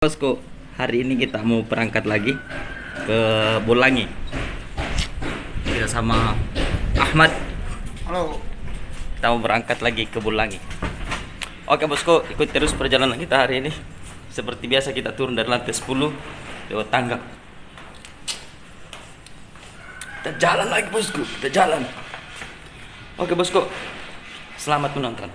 Bosku, hari ini kita mau berangkat lagi ke Bolangi. Kita sama Ahmad. Halo. Kita mau berangkat lagi ke Bolangi. Oke bosku, ikut terus perjalanan kita hari ini. Seperti biasa kita turun dari lantai 10 lewat tangga. Kita jalan lagi bosku, kita jalan. Oke bosku, selamat menonton.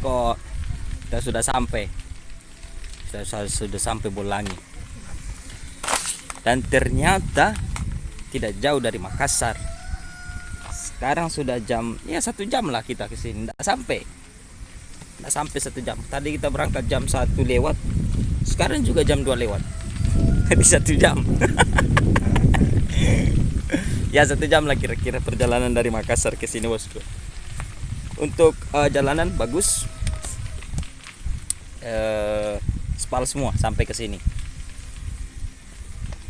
Kok kita sudah sampai Bolangi, dan ternyata tidak jauh dari Makassar. Sekarang sudah jam 1 jam lah kita kesini, tidak sampai 1 jam. Tadi kita berangkat jam 1 lewat, sekarang juga jam 2 lewat. Jadi 1 jam. Ya 1 jam lah kira-kira perjalanan dari Makassar ke sini bosku. Untuk jalanan bagus, spal semua sampai ke sini.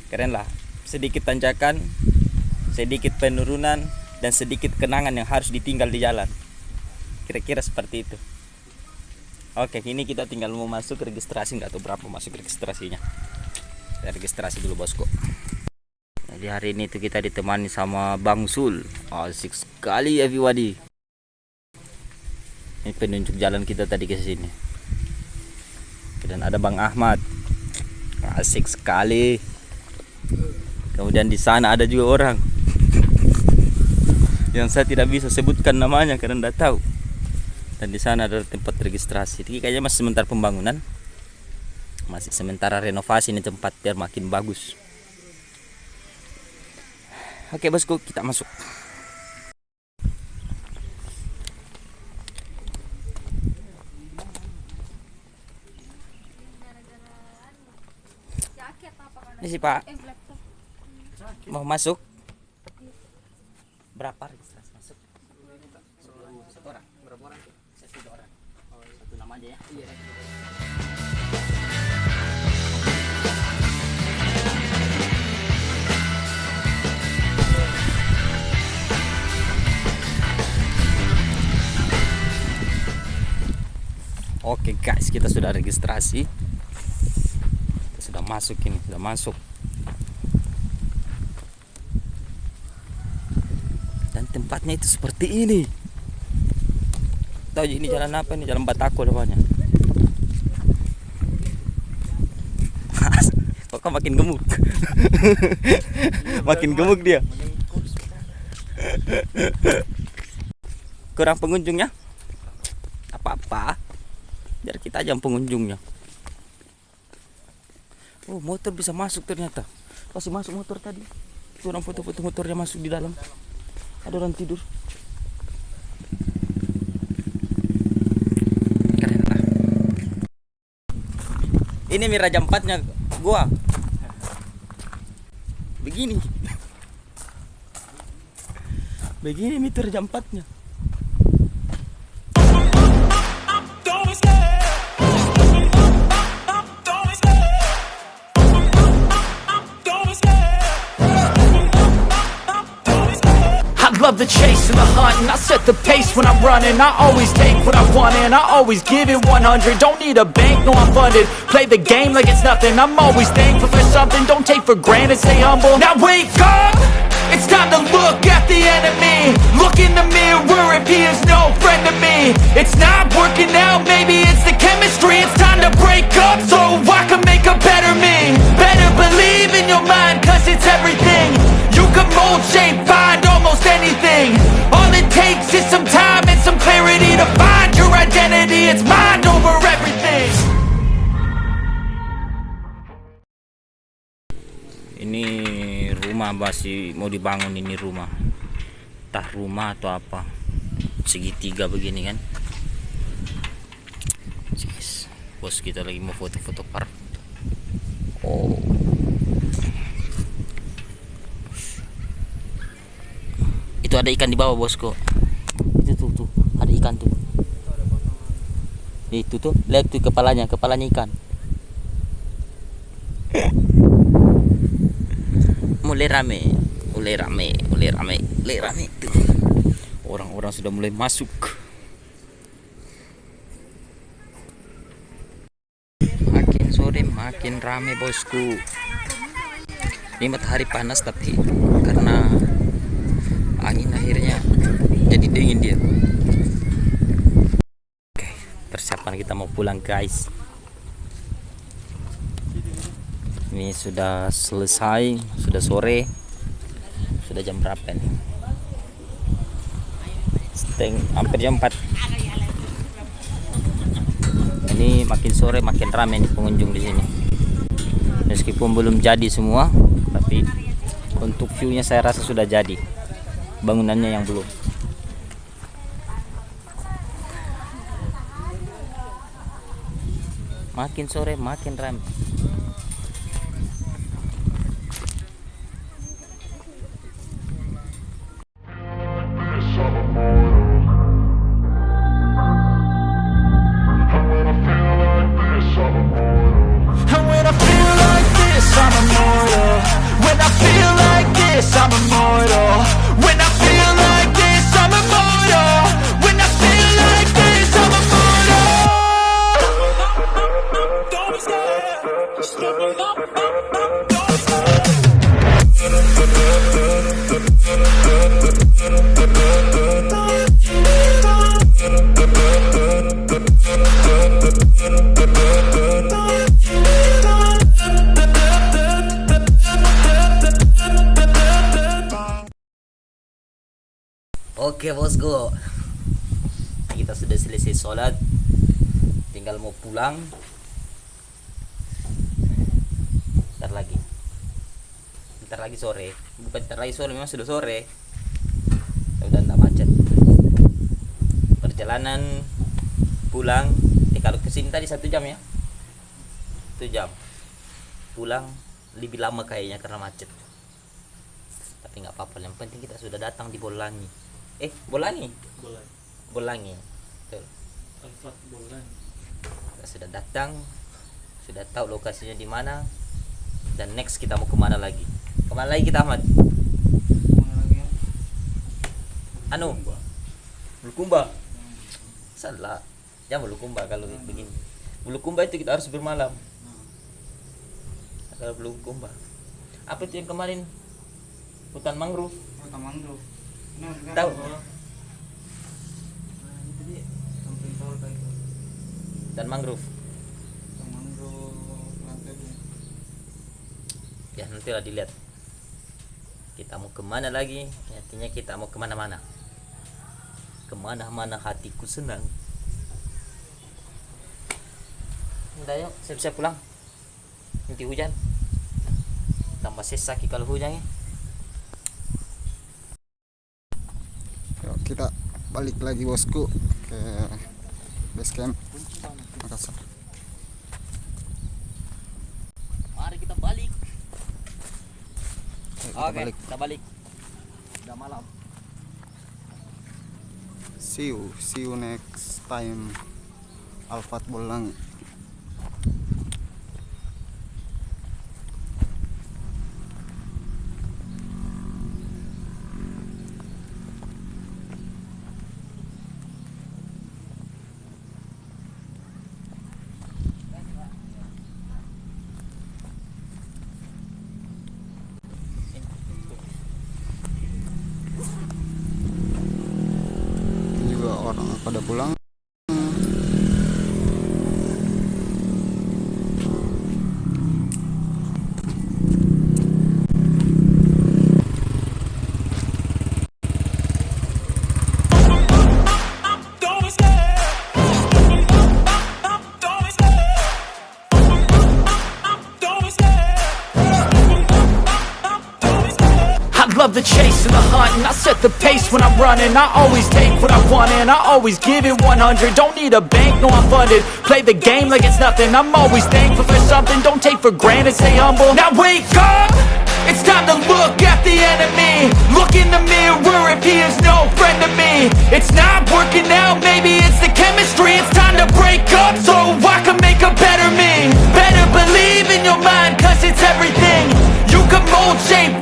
Keren lah. Sedikit tanjakan, sedikit penurunan, dan sedikit kenangan yang harus ditinggal di jalan. Kira-kira seperti itu. Oke, ini kita tinggal mau masuk registrasi, nggak tahu berapa masuk registrasinya. Kita registrasi dulu bosku. Jadi hari ini tuh kita ditemani sama Bang Sul. Asik sekali everybody. Ini penunjuk jalan kita tadi ke sini. Dan ada Bang Ahmad. Asik sekali. Kemudian di sana ada juga orang yang saya tidak bisa sebutkan namanya karena tidak tahu. Dan di sana ada tempat registrasi. Ini kayaknya masih sementara pembangunan. Masih sementara renovasi ini tempat biar makin bagus. Oke bosku, kita masuk. Ini sih Pak, mau masuk? Berapa registrasi masuk? 1 orang. Berapa orang? 1 orang. Satu nama aja ya? Iya. Oke guys, kita sudah registrasi. Sudah masuk ini, sudah masuk. Dan tempatnya itu seperti ini. Tahu ini jalan apa ini? Jalan Batako namanya. Kok makin gemuk. Makin gemuk dia. Kurang pengunjungnya? Apa-apa. Biar kita aja yang pengunjungnya. Oh, motor bisa masuk ternyata. Masih masuk motor tadi. Itu orang foto-foto motornya masuk di dalam. Ada orang tidur. Keren lah. Ini mira jam 4-nya gua. Begini. Begini meter jam 4-nya. Love the chase and the hunt, and I set the pace when I'm running. I always take what I want and I always give it 100. Don't need a bank, no I'm funded. Play the game like it's nothing. I'm always thankful for something. Don't take for granted, stay humble. Now wake up, it's time to look at the enemy. Look in the mirror if he is no friend to me. It's not working out, maybe it's the chemistry. It's time to break up so I can make a better me. Better believe in your mind, cause it's everything. You can mold rumah masih mau dibangun ini rumah, entah rumah atau apa, segitiga begini kan. Yes. Bos kita lagi mau foto-foto park. Oh, itu ada ikan di bawah bosku. Itu tuh ada ikan tuh. Itu tuh, lihat tuh kepalanya ikan. mulai rame tuh. Orang-orang sudah mulai masuk. Makin sore makin rame bosku. Ini matahari panas tapi karena angin akhirnya jadi dingin dia. Oke, persiapan kita mau pulang guys. Ini sudah selesai, sudah sore, sudah jam berapa nih? Hampir jam 4. Ini makin sore makin ramai nih pengunjung di sini. Meskipun belum jadi semua, tapi untuk view-nya saya rasa sudah jadi. Bangunannya yang belum. Makin sore makin ramai. And when I feel like this, I'm immortal. When I feel like this, I'm immortal. When I feel like this, I'm immortal. When I feel like this, I'm immortal. Don't be scared. Stepping up, don't be scared. Oke bosku, kita sudah selesai sholat, tinggal mau pulang. Bentar lagi sore, bukan bentar lagi sore, memang sudah sore. Udah tidak macet. Perjalanan pulang, kalau kesini tadi 1 jam ya, 1 jam. Pulang lebih lama kayaknya karena macet. Tapi nggak apa-apa, yang penting kita sudah datang di Bolangi. Bolangi. Betul. Kita sudah datang, sudah tahu lokasinya di mana, dan next kita mau kemana lagi? Kemana lagi kita, Ahmad? Bulukumba. Salah. Ya Bulukumba kalau begini. Bulukumba itu kita harus bermalam. Kalau Bulukumba. Apa itu yang kemarin? Hutan mangrove. Tahu? Dan mangrove. Ya nantilah dilihat. Kita mau kemana lagi? Artinya kita mau kemana-mana. Kemana-mana hatiku senang. Udah yuk, siap-siap pulang. Nanti hujan. Tambah sesak kalau hujan ya. Yuk, kita balik lagi bosku ke base camp Makassar. Mari kita balik. Oke, kita balik. Udah malam. See you next time. Alfat Bolangi. Orang pada pulang. love the chase and the hunt, and I set the pace when I'm running. I always take what I want and I always give it 100. Don't need a bank, no I'm funded. Play the game like it's nothing. I'm always thankful for something. Don't take for granted, stay humble. Now wake up! It's time to look at the enemy. Look in the mirror if he is no friend to me. It's not working out, maybe it's the chemistry. It's time to break up so I can make a better me. Better believe in your mind, cause it's everything. You can mold, shape,